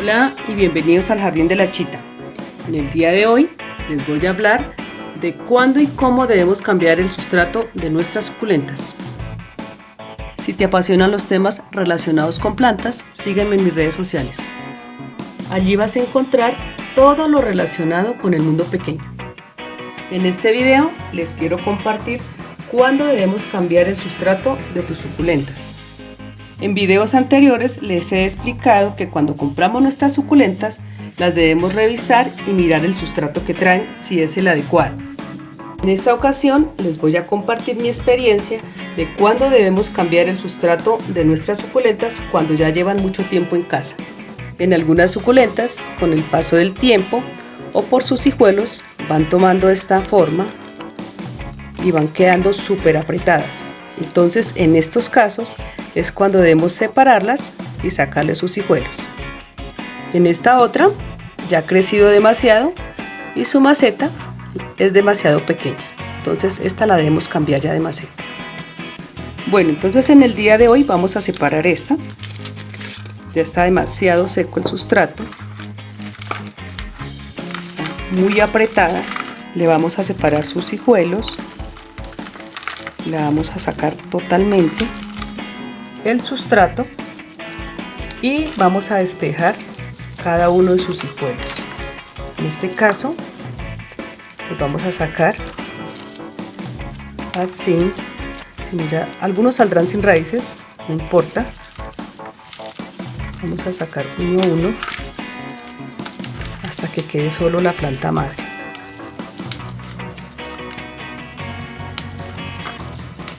Hola y bienvenidos al Jardín de la Chita. En el día de hoy les voy a hablar de cuándo y cómo debemos cambiar el sustrato de nuestras suculentas. Si te apasionan los temas relacionados con plantas, sígueme en mis redes sociales. Allí vas a encontrar todo lo relacionado con el mundo pequeño. En este video les quiero compartir cuándo debemos cambiar el sustrato de tus suculentas. En videos anteriores les he explicado que cuando compramos nuestras suculentas las debemos revisar y mirar el sustrato que traen si es el adecuado. En esta ocasión les voy a compartir mi experiencia de cuándo debemos cambiar el sustrato de nuestras suculentas cuando ya llevan mucho tiempo en casa. En algunas suculentas, con el paso del tiempo o por sus hijuelos, van tomando esta forma y van quedando súper apretadas. Entonces, en estos casos es cuando debemos separarlas y sacarle sus hijuelos. En esta otra ya ha crecido demasiado y su maceta es demasiado pequeña. Entonces, esta la debemos cambiar ya de maceta. Bueno, entonces en el día de hoy vamos a separar esta. Ya está demasiado seco el sustrato. Está muy apretada. Le vamos a separar sus hijuelos. Le vamos a sacar totalmente el sustrato y vamos a despejar cada uno de sus hijuelos. En este caso, pues vamos a sacar así. Si mira, algunos saldrán sin raíces, no importa. Vamos a sacar uno a uno hasta que quede solo la planta madre.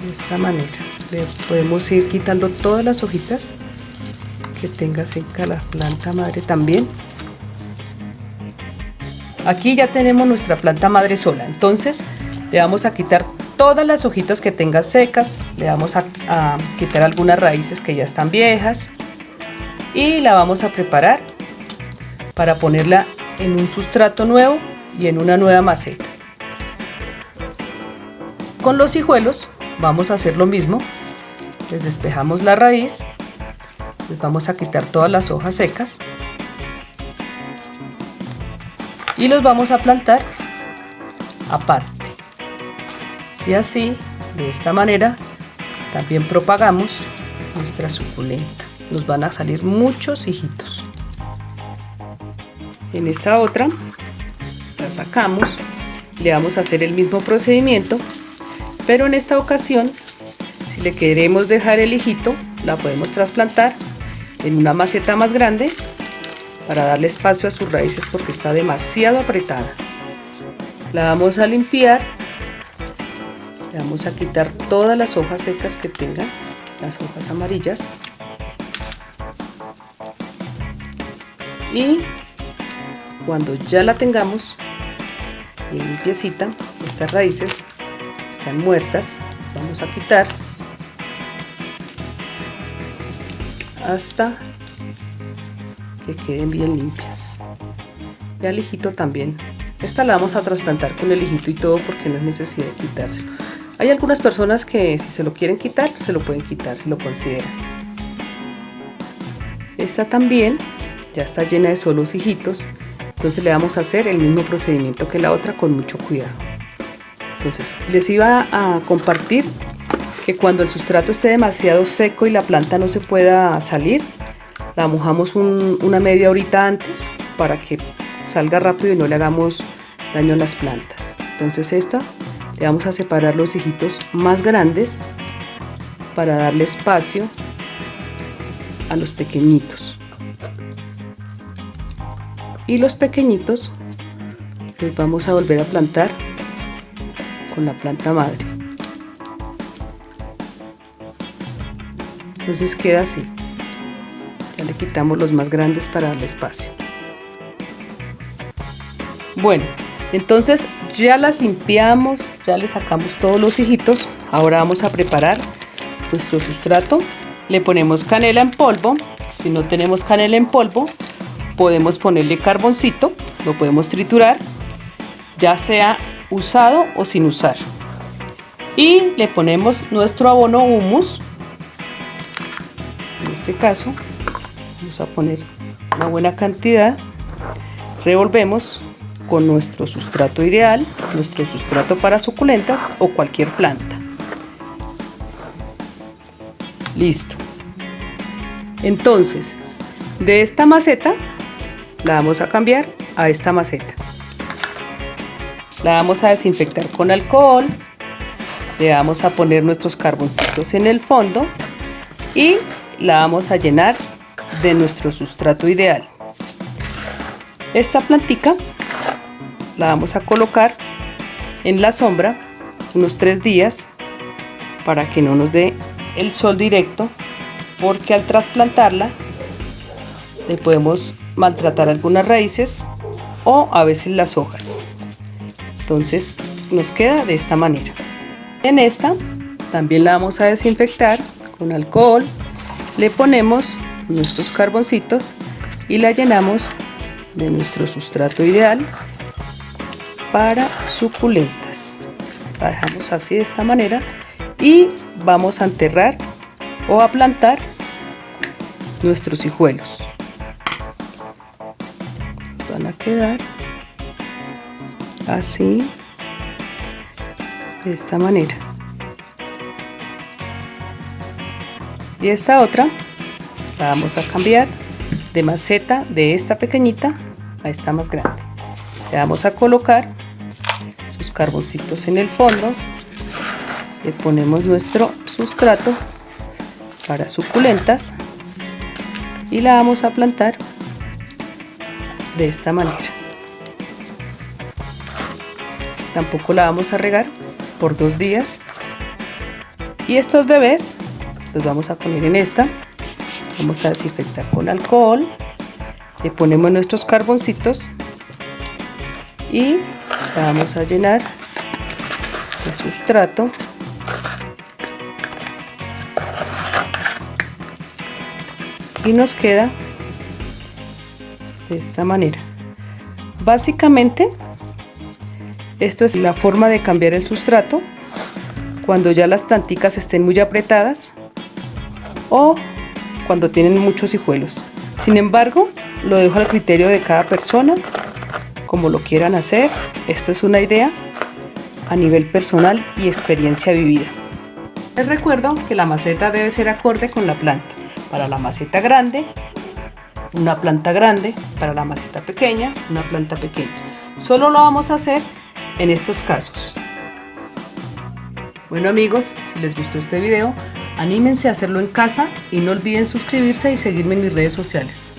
De esta manera le podemos ir quitando todas las hojitas que tenga seca la planta madre también. Aquí ya tenemos nuestra planta madre sola, entonces le vamos a quitar todas las hojitas que tenga secas, le vamos a quitar algunas raíces que ya están viejas y la vamos a preparar para ponerla en un sustrato nuevo y en una nueva maceta. Con los hijuelos vamos a hacer lo mismo. Les despejamos la raíz, les vamos a quitar todas las hojas secas y los vamos a plantar aparte. Y así, de esta manera, también propagamos nuestra suculenta. Nos van a salir muchos hijitos. En esta otra, la sacamos, le vamos a hacer el mismo procedimiento, pero en esta ocasión, si le queremos dejar el hijito, la podemos trasplantar en una maceta más grande para darle espacio a sus raíces porque está demasiado apretada. La vamos a limpiar, le vamos a quitar todas las hojas secas que tenga, las hojas amarillas, y cuando ya la tengamos bien limpiecita, estas raíces están muertas, vamos a quitar hasta que queden bien limpias. Y al hijito también, esta la vamos a trasplantar con el hijito y todo porque no es necesidad de quitárselo. Hay algunas personas que si se lo quieren quitar, se lo pueden quitar si lo consideran. Esta también ya está llena de solos hijitos, entonces le vamos a hacer el mismo procedimiento que la otra con mucho cuidado. Entonces les iba a compartir que cuando el sustrato esté demasiado seco y la planta no se pueda salir, la mojamos una media horita antes para que salga rápido y no le hagamos daño a las plantas. Entonces esta le vamos a separar los hijitos más grandes para darle espacio a los pequeñitos. Y los pequeñitos los vamos a volver a plantar con la planta madre. Entonces queda así. Ya le quitamos los más grandes para darle espacio. Bueno, entonces ya las limpiamos, ya le sacamos todos los hijitos. Ahora vamos a preparar nuestro sustrato. Le ponemos canela en polvo. Si no tenemos canela en polvo, podemos ponerle carboncito, lo podemos triturar, ya sea usado o sin usar. Y le ponemos nuestro abono humus. En este caso vamos a poner una buena cantidad, revolvemos con nuestro sustrato ideal, nuestro sustrato para suculentas o cualquier planta. Listo. Entonces, de esta maceta la vamos a cambiar a esta maceta. La vamos a desinfectar con alcohol, le vamos a poner nuestros carboncitos en el fondo y la vamos a llenar de nuestro sustrato ideal. Esta plantica la vamos a colocar en la sombra unos 3 días para que no nos dé el sol directo, porque al trasplantarla le podemos maltratar algunas raíces o a veces las hojas. Entonces nos queda de esta manera. En esta también la vamos a desinfectar con alcohol, le ponemos nuestros carboncitos y la llenamos de nuestro sustrato ideal para suculentas. La dejamos así de esta manera y vamos a enterrar o a plantar nuestros hijuelos. Van a quedar así, de esta manera. Y esta otra la vamos a cambiar de maceta, de esta pequeñita a esta más grande. Le vamos a colocar sus carboncitos en el fondo, le ponemos nuestro sustrato para suculentas y la vamos a plantar de esta manera. Tampoco la vamos a regar por 2 días. Y estos bebés los vamos a poner en esta. Vamos a desinfectar con alcohol, le ponemos nuestros carboncitos y la vamos a llenar de sustrato. Y nos queda de esta manera. Básicamente, esto es la forma de cambiar el sustrato cuando ya las planticas estén muy apretadas o cuando tienen muchos hijuelos. Sin embargo, lo dejo al criterio de cada persona, como lo quieran hacer. Esto es una idea a nivel personal y experiencia vivida. Les recuerdo que la maceta debe ser acorde con la planta. Para la maceta grande, una planta grande; para la maceta pequeña, una planta pequeña. Solo lo vamos a hacer en estos casos. Bueno amigos, si les gustó este video, anímense a hacerlo en casa y no olviden suscribirse y seguirme en mis redes sociales.